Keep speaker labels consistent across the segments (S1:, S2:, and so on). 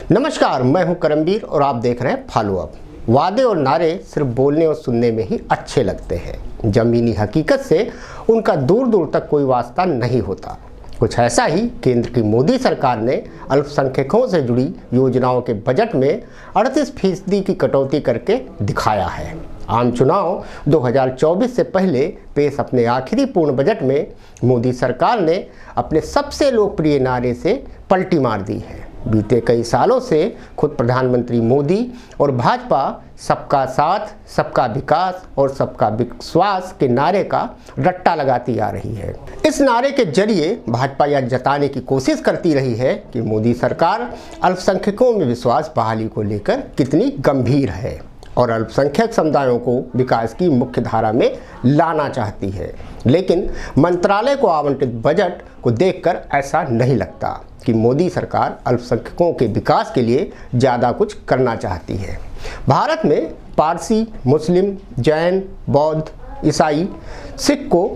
S1: नमस्कार, मैं हूं करमवीर और आप देख रहे हैं फॉलो अप। वादे और नारे सिर्फ बोलने और सुनने में ही अच्छे लगते हैं, जमीनी हकीकत से उनका दूर दूर तक कोई वास्ता नहीं होता। कुछ ऐसा ही केंद्र की मोदी सरकार ने अल्पसंख्यकों से जुड़ी योजनाओं के बजट में 38% की कटौती करके दिखाया है। आम चुनाव 2024 से पहले पेश अपने आखिरी पूर्ण बजट में मोदी सरकार ने अपने सबसे लोकप्रिय नारे से पलटी मार दी है। बीते कई सालों से खुद प्रधानमंत्री मोदी और भाजपा सबका साथ, सबका विकास और सबका विश्वास के नारे का रट्टा लगाती आ रही है। इस नारे के जरिए भाजपा यह जताने की कोशिश करती रही है कि मोदी सरकार अल्पसंख्यकों में विश्वास बहाली को लेकर कितनी गंभीर है और अल्पसंख्यक समुदायों को विकास की मुख्य धारा में लाना चाहती है। लेकिन मंत्रालय को आवंटित बजट को देखकर ऐसा नहीं लगता कि मोदी सरकार अल्पसंख्यकों के विकास के लिए ज़्यादा कुछ करना चाहती है। भारत में पारसी, मुस्लिम, जैन, बौद्ध, ईसाई, सिख को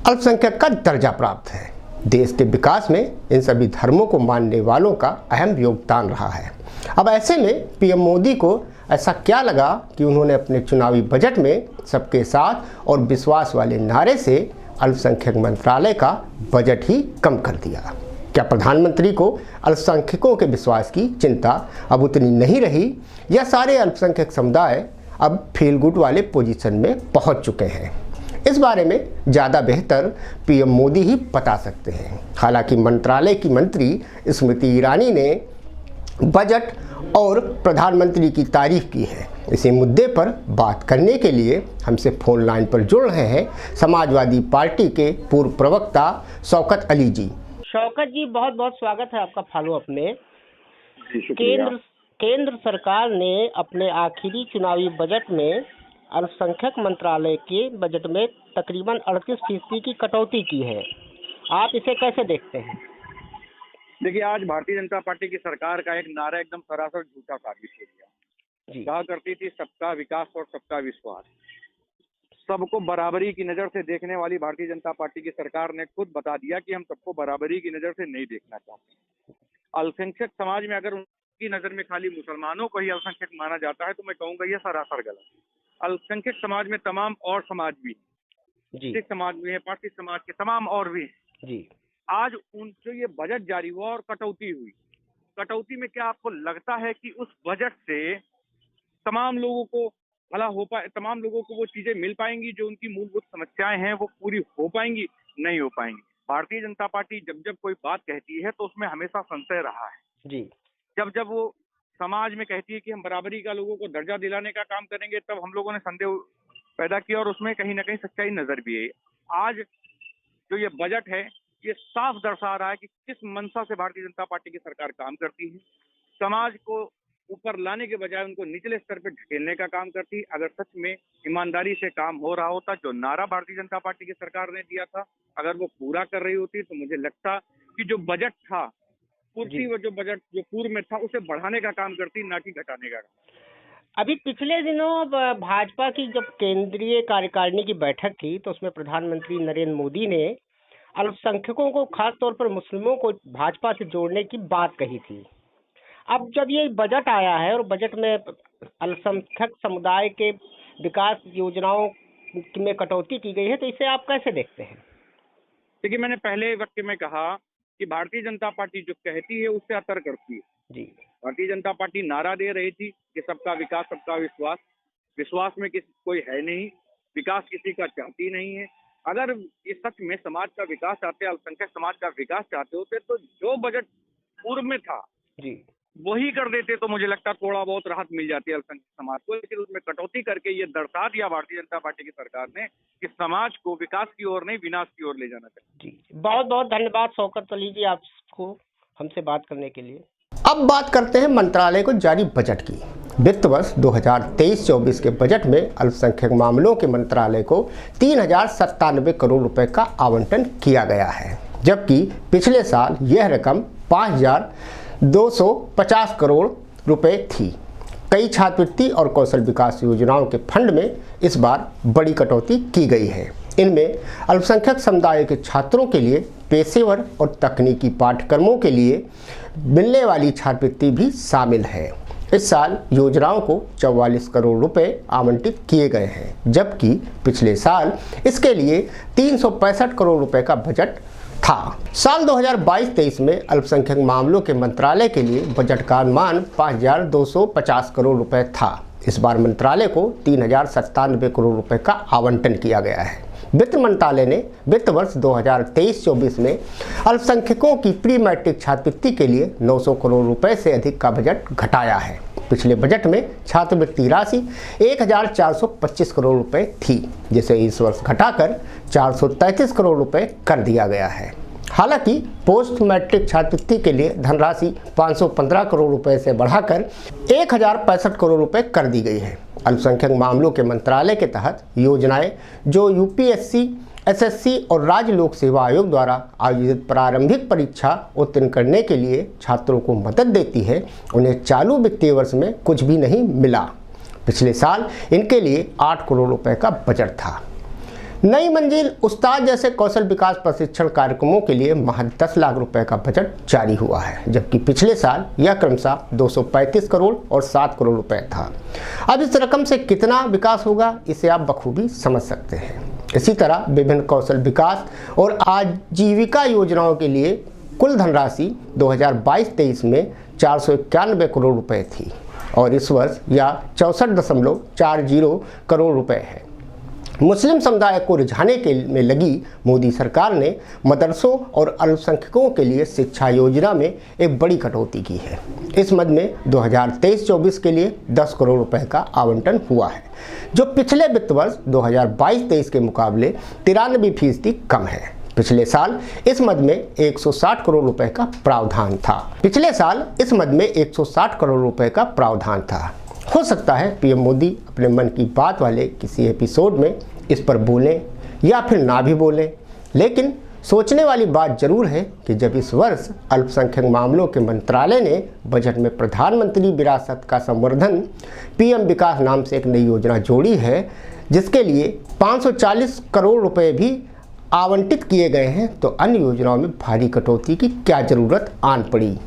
S1: अल्पसंख्यक का दर्जा प्राप्त है। देश के विकास में इन सभी धर्मों को मानने वालों का अहम योगदान रहा है। अब ऐसे में पीएम मोदी को ऐसा क्या लगा कि उन्होंने अपने चुनावी बजट में सबके साथ और विश्वास वाले नारे से अल्पसंख्यक मंत्रालय का बजट ही कम कर दिया? क्या प्रधानमंत्री को अल्पसंख्यकों के विश्वास की चिंता अब उतनी नहीं रही या सारे अल्पसंख्यक समुदाय अब फील गुड वाले पोजीशन में पहुंच चुके हैं? इस बारे में ज़्यादा बेहतर पीएम मोदी ही बता सकते हैं। हालांकि मंत्रालय की मंत्री स्मृति ईरानी ने बजट और प्रधानमंत्री की तारीफ की है। इसी मुद्दे पर बात करने के लिए हमसे फोन लाइन पर जुड़ रहे हैं समाजवादी पार्टी के पूर्व प्रवक्ता शौकत अली जी। शौकत जी, बहुत बहुत स्वागत है आपका फॉलो अप में। केंद्र सरकार ने अपने आखिरी चुनावी बजट में अल्पसंख्यक मंत्रालय के बजट में तकरीबन 38% की कटौती की है। आप इसे कैसे देखते हैं?
S2: देखिए, आज भारतीय जनता पार्टी की सरकार का एक नारा एकदम सरासर झूठा साबित हो गया। कहा करती थी सबका विकास और सबका विश्वास। सबको बराबरी की नजर से देखने वाली भारतीय जनता पार्टी की सरकार ने खुद बता दिया कि हम सबको बराबरी की नजर से नहीं देखना चाहते। अल्पसंख्यक समाज में अगर उनकी नजर में खाली मुसलमानों को ही अल्पसंख्यक माना जाता है तो मैं कहूँगा यह सरासर गलत। अल्पसंख्यक समाज में तमाम और समाज भी, सिख समाज भी है, पारसी समाज के तमाम और भी जी। आज उन जो ये बजट जारी हुआ और कटौती हुई, कटौती में क्या आपको लगता है कि उस बजट से तमाम लोगों को भला हो पाए, तमाम लोगों को वो चीजें मिल पाएंगी जो उनकी मूलभूत समस्याएं हैं वो पूरी हो पाएंगी? नहीं हो पाएंगी। भारतीय जनता पार्टी जब जब कोई बात कहती है तो उसमें हमेशा संशय रहा है जी। जब जब वो समाज में कहती है कि हम बराबरी का लोगों को दर्जा दिलाने का काम करेंगे, तब हम लोगों ने संदेह पैदा किया और उसमें कहीं ना कहीं सच्चाई नजर भी है। आज जो ये बजट है ये साफ दर्शा रहा है कि किस मंशा से भारतीय जनता पार्टी की सरकार काम करती है। समाज को ऊपर लाने के बजाय उनको निचले स्तर पर ढकेलने का काम करती है। अगर सच में ईमानदारी से काम हो रहा होता, जो नारा भारतीय जनता पार्टी की सरकार ने दिया था, अगर वो पूरा कर रही होती तो मुझे लगता कि जो बजट था जो बजट जो पूर्व में था उसे बढ़ाने का काम करती, ना कि घटाने का।
S1: अभी पिछले दिनों भाजपा की जब केंद्रीय कार्यकारिणी की बैठक थी तो उसमें प्रधानमंत्री नरेंद्र मोदी ने अल्पसंख्यकों को, खास तौर पर मुस्लिमों को भाजपा से जोड़ने की बात कही थी। अब जब ये बजट आया है और बजट में अल्पसंख्यक समुदाय के विकास योजनाओं में कटौती की गई है, तो इसे आप कैसे देखते हैं?
S2: देखिए, मैंने पहले वक्त में कहा कि भारतीय जनता पार्टी जो कहती है उससे अतर करती है जी। भारतीय जनता पार्टी नारा दे रही थी कि सबका विकास सबका विश्वास। विश्वास में किसी कोई है नहीं, विकास किसी का चाहती नहीं है। अगर इस सच में समाज का विकास चाहते, अल्पसंख्यक समाज का विकास चाहते होते तो जो बजट पूर्व में था जी वही कर देते तो मुझे लगता थोड़ा बहुत राहत मिल जाती है अल्पसंख्यक समाज को। लेकिन उसमें कटौती करके ये दर्शा दिया भारतीय जनता पार्टी की सरकार ने कि समाज को विकास की ओर नहीं विनाश की ओर ले जाना चाहिए जी।
S1: बहुत बहुत धन्यवाद शौकत अली जी आपको हमसे बात करने के लिए। अब बात करते हैं मंत्रालय को जारी बजट की। वित्त वर्ष 2023-24 के बजट में अल्पसंख्यक मामलों के मंत्रालय को 3097 करोड़ रुपए का आवंटन किया गया है, जबकि पिछले साल यह रकम 5250 करोड़ रुपए थी। कई छात्रवृत्ति और कौशल विकास योजनाओं के फंड में इस बार बड़ी कटौती की गई है। इनमें अल्पसंख्यक समुदाय के छात्रों के लिए पेशेवर और तकनीकी पाठ्यक्रमों के लिए मिलने वाली छात्रवृत्ति भी शामिल है। इस साल योजनाओं को 44 करोड़ रुपए आवंटित किए गए हैं, जबकि पिछले साल इसके लिए 365 करोड़ रुपए का बजट था। साल 2022-23 में अल्पसंख्यक मामलों के मंत्रालय के लिए बजट का अनुमान 5,250 करोड़ रुपए था। इस बार मंत्रालय को 3,097 करोड़ रुपए का आवंटन किया गया है। वित्त मंत्रालय ने वित्त वर्ष 2023-24 में अल्पसंख्यकों की प्री मैट्रिक छात्रवृत्ति के लिए 900 करोड़ रुपए से अधिक का बजट घटाया है। पिछले बजट में छात्रवृत्ति राशि 1,425 करोड़ रुपए थी, जिसे इस वर्ष घटाकर 433 करोड़ रुपए कर दिया गया है। हालांकि पोस्ट मैट्रिक छात्रवृत्ति के लिए धनराशि 515 करोड़ रुपए से बढ़ाकर 1,065 करोड़ रुपए कर दी गई है। अल्पसंख्यक मामलों के मंत्रालय के तहत योजनाएं जो यूपीएससी, एसएससी और राज्य लोक सेवा आयोग द्वारा आयोजित प्रारंभिक परीक्षा उत्तीर्ण करने के लिए छात्रों को मदद देती है, उन्हें चालू वित्तीय वर्ष में कुछ भी नहीं मिला। पिछले साल इनके लिए 8 करोड़ रुपए का बजट था। नई मंजिल, उस्ताद जैसे कौशल विकास प्रशिक्षण कार्यक्रमों के लिए महज 10 लाख रुपए का बजट जारी हुआ है, जबकि पिछले साल यह क्रमशः 235 करोड़ और 7 करोड़ रुपए था। अब इस रकम से कितना विकास होगा, इसे आप बखूबी समझ सकते हैं। इसी तरह विभिन्न कौशल विकास और आजीविका योजनाओं के लिए कुल धनराशि 2022-23 में 491 करोड़ रुपए थी और इस वर्ष यह 64.40 करोड़ रुपए है। मुस्लिम समुदाय को रिझाने में लगी मोदी सरकार ने मदरसों और अल्पसंख्यकों के लिए शिक्षा योजना में एक बड़ी कटौती की है। इस मद में 2023-24 के लिए 10 करोड़ रुपए का आवंटन हुआ है, जो पिछले वित्त वर्ष 2022-23 के मुकाबले 93% कम है। पिछले साल इस मद में 160 करोड़ रुपए का प्रावधान था। हो सकता है पीएम मोदी अपने मन की बात वाले किसी एपिसोड में इस पर बोलें या फिर ना भी बोलें, लेकिन सोचने वाली बात जरूर है कि जब इस वर्ष अल्पसंख्यक मामलों के मंत्रालय ने बजट में प्रधानमंत्री विरासत का संवर्धन पीएम विकास नाम से एक नई योजना जोड़ी है, जिसके लिए 540 करोड़ रुपए भी आवंटित किए गए हैं, तो अन्य योजनाओं में भारी कटौती की क्या जरूरत आन पड़ी।